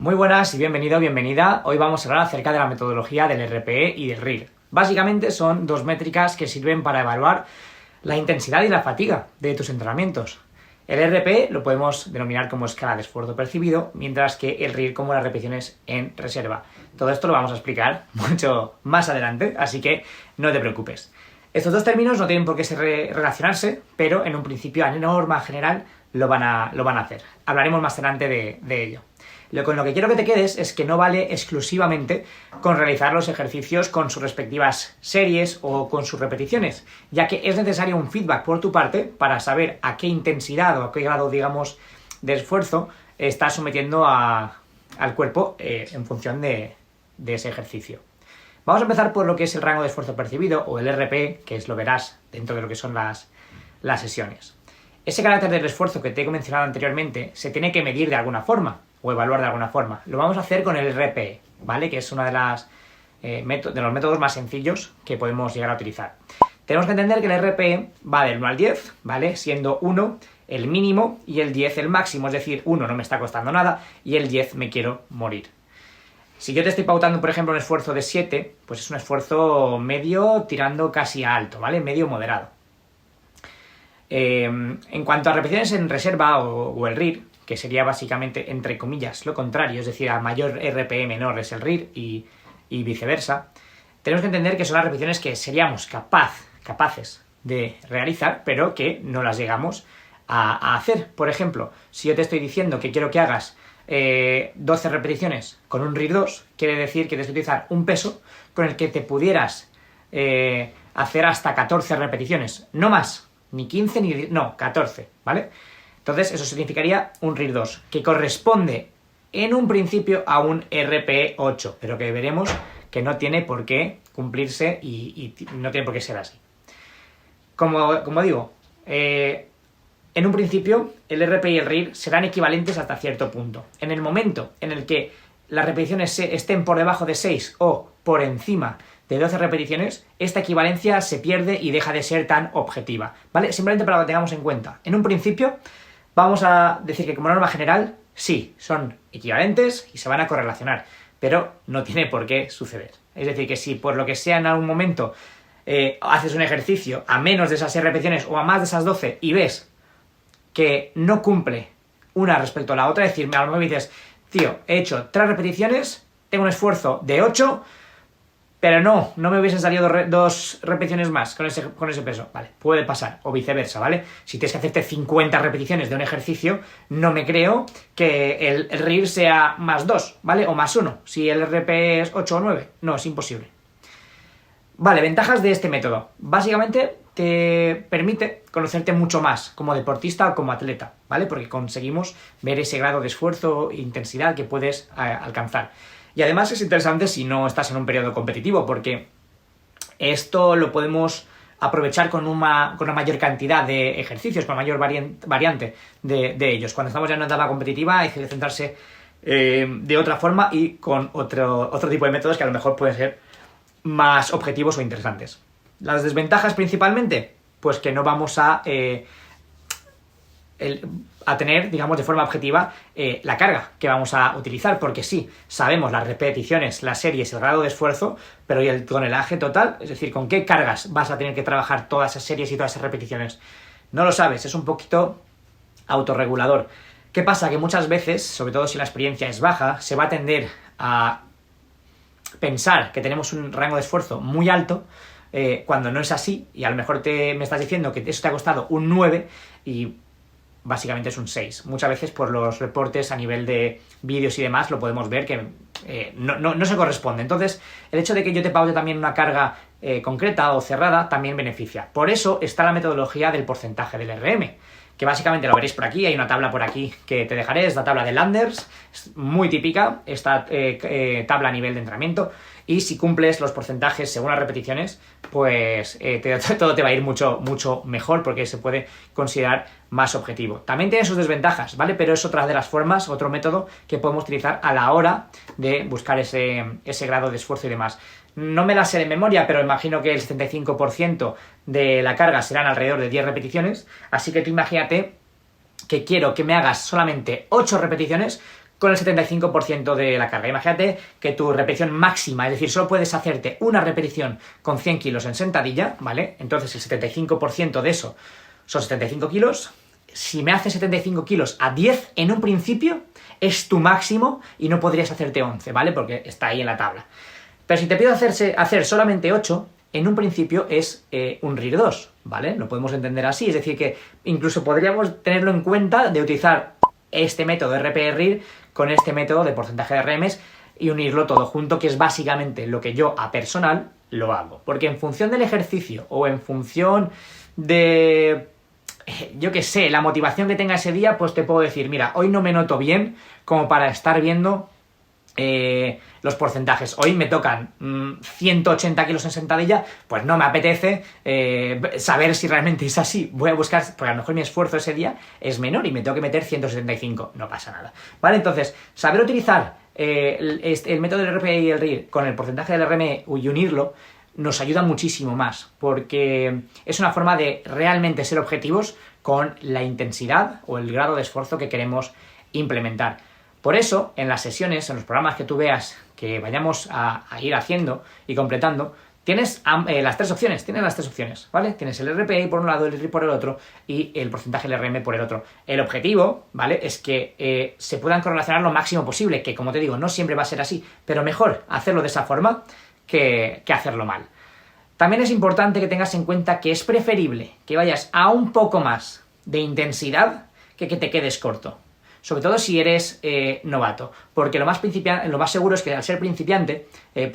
Muy buenas y bienvenido, bienvenida. Hoy vamos a hablar acerca de la metodología del RPE y del RIR. Básicamente son dos métricas que sirven para evaluar la intensidad y la fatiga de tus entrenamientos. El RPE lo podemos denominar como escala de esfuerzo percibido, mientras que el RIR como las repeticiones en reserva. Todo esto lo vamos a explicar mucho más adelante, así que no te preocupes. Estos dos términos no tienen por qué relacionarse, pero en un principio, a norma general, lo van a hacer. Hablaremos más adelante de ello. Con lo que quiero que te quedes es que no vale exclusivamente con realizar los ejercicios con sus respectivas series o con sus repeticiones, ya que es necesario un feedback por tu parte para saber a qué intensidad o a qué grado, digamos, de esfuerzo estás sometiendo al cuerpo en función de ese ejercicio. Vamos a empezar por lo que es el rango de esfuerzo percibido, o el RPE, que lo verás dentro de lo que son las sesiones. Ese carácter del esfuerzo que te he mencionado anteriormente se tiene que medir de alguna forma, o evaluar de alguna forma. Lo vamos a hacer con el RPE, ¿vale? Que es uno de los métodos más sencillos que podemos llegar a utilizar. Tenemos que entender que el RPE va del 1 al 10, ¿vale? Siendo 1 el mínimo y el 10 el máximo, es decir, 1 no me está costando nada y el 10 me quiero morir. Si yo te estoy pautando, por ejemplo, un esfuerzo de 7, pues es un esfuerzo medio tirando casi a alto, ¿vale? Medio moderado. En cuanto a repeticiones en reserva o el RIR, que sería básicamente, entre comillas, lo contrario, es decir, a mayor RPE menor es el RIR y viceversa, tenemos que entender que son las repeticiones que seríamos capaces de realizar, pero que no las llegamos a hacer. Por ejemplo, si yo te estoy diciendo que quiero que hagas 12 repeticiones con un RIR 2, quiere decir que tienes que utilizar un peso con el que te pudieras hacer hasta 14 repeticiones, no más, ni 15 ni... no, 14, ¿vale? Entonces eso significaría un RIR 2, que corresponde en un principio a un RPE 8, pero que veremos que no tiene por qué cumplirse y no tiene por qué ser así. Como digo, en un principio el RPE y el RIR serán equivalentes hasta cierto punto. En el momento en el que las repeticiones estén por debajo de 6 o por encima de 12 repeticiones, esta equivalencia se pierde y deja de ser tan objetiva, ¿vale? Simplemente para que lo tengamos en cuenta. En un principio vamos a decir que como norma general, sí, son equivalentes y se van a correlacionar, pero no tiene por qué suceder. Es decir, que si por lo que sea en algún momento haces un ejercicio a menos de esas 6 repeticiones o a más de esas 12 y ves que no cumple una respecto a la otra, es decir, a lo mejor me dices, tío, he hecho 3 repeticiones, tengo un esfuerzo de 8, pero no me hubiesen salido 2 repeticiones más con ese peso. Vale, puede pasar, o viceversa, ¿vale? Si tienes que hacerte 50 repeticiones de un ejercicio, no me creo que el RIR sea más 2, ¿vale? O más 1, si el RP es 8 o 9. No, es imposible. Vale, ventajas de este método. Básicamente te permite conocerte mucho más como deportista o como atleta, ¿vale? Porque conseguimos ver ese grado de esfuerzo e intensidad que puedes alcanzar. Y además es interesante si no estás en un periodo competitivo, porque esto lo podemos aprovechar con una mayor cantidad de ejercicios, con mayor variante de ellos. Cuando estamos ya en una etapa competitiva hay que centrarse de otra forma y con otro tipo de métodos que a lo mejor pueden ser más objetivos o interesantes. Las desventajas principalmente, pues que no vamos a tener, digamos, de forma objetiva la carga que vamos a utilizar, porque sí, sabemos las repeticiones, las series, el grado de esfuerzo, pero ¿y el tonelaje total? Es decir, ¿con qué cargas vas a tener que trabajar todas esas series y todas esas repeticiones? No lo sabes, es un poquito autorregulador. ¿Qué pasa? Que muchas veces, sobre todo si la experiencia es baja, se va a tender a pensar que tenemos un rango de esfuerzo muy alto, cuando no es así, y a lo mejor me estás diciendo que eso te ha costado un 9 y básicamente es un 6. Muchas veces por los reportes a nivel de vídeos y demás lo podemos ver que no se corresponde. Entonces, el hecho de que yo te paute también una carga concreta o cerrada también beneficia. Por eso está la metodología del porcentaje del RM, que básicamente lo veréis por aquí, hay una tabla por aquí que te dejaré, es la tabla de Landers, es muy típica esta tabla a nivel de entrenamiento, y si cumples los porcentajes según las repeticiones, pues todo te va a ir mucho mejor, porque se puede considerar más objetivo. También tiene sus desventajas, ¿vale? Pero es otra de las formas, otro método que podemos utilizar a la hora de buscar ese grado de esfuerzo y demás. No me la sé de memoria, pero imagino que el 75% de la carga serán alrededor de 10 repeticiones, así que tú imagínate que quiero que me hagas solamente 8 repeticiones con el 75% de la carga. Imagínate que tu repetición máxima, es decir, solo puedes hacerte una repetición con 100 kilos en sentadilla, ¿vale? Entonces el 75% de eso son 75 kilos. Si me haces 75 kilos a 10 en un principio, es tu máximo y no podrías hacerte 11, ¿vale? Porque está ahí en la tabla. Pero si te pido hacer solamente 8, en un principio es un RIR 2, ¿vale? Lo podemos entender así, es decir, que incluso podríamos tenerlo en cuenta de utilizar este método de RPE-RIR con este método de porcentaje de RMs y unirlo todo junto, que es básicamente lo que yo a personal lo hago. Porque en función del ejercicio o en función de, yo qué sé, la motivación que tenga ese día, pues te puedo decir, mira, hoy no me noto bien como para estar viendo los porcentajes. Hoy me tocan 180 kilos en sentadilla, pues no me apetece saber si realmente es así. Voy a buscar, porque a lo mejor mi esfuerzo ese día es menor y me tengo que meter 175, no pasa nada, ¿vale? Entonces, saber utilizar el método del RPE y el RIR con el porcentaje del RM y unirlo nos ayuda muchísimo más, porque es una forma de realmente ser objetivos con la intensidad o el grado de esfuerzo que queremos implementar. Por eso, en las sesiones, en los programas que tú veas que vayamos a ir haciendo y completando, tienes las tres opciones, ¿vale? Tienes el RPE por un lado, el RIR por el otro y el porcentaje del RM por el otro. El objetivo, ¿vale?, es que se puedan correlacionar lo máximo posible, que como te digo, no siempre va a ser así, pero mejor hacerlo de esa forma que hacerlo mal. También es importante que tengas en cuenta que es preferible que vayas a un poco más de intensidad que te quedes corto. Sobre todo si eres novato, porque lo más seguro es que al ser principiante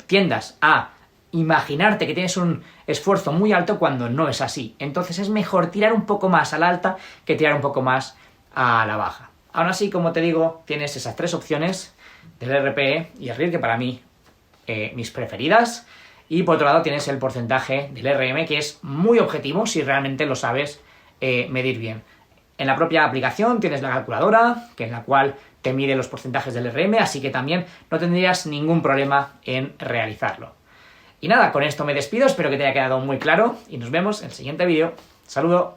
tiendas a imaginarte que tienes un esfuerzo muy alto cuando no es así. Entonces es mejor tirar un poco más a la alta que tirar un poco más a la baja. Aún así, como te digo, tienes esas tres opciones del RPE y el RIR, que para mí mis preferidas, y por otro lado tienes el porcentaje del RM, que es muy objetivo si realmente lo sabes medir bien. En la propia aplicación tienes la calculadora, que en la cual te mide los porcentajes del RM, así que también no tendrías ningún problema en realizarlo. Y nada, con esto me despido, espero que te haya quedado muy claro y nos vemos en el siguiente vídeo. ¡Saludo!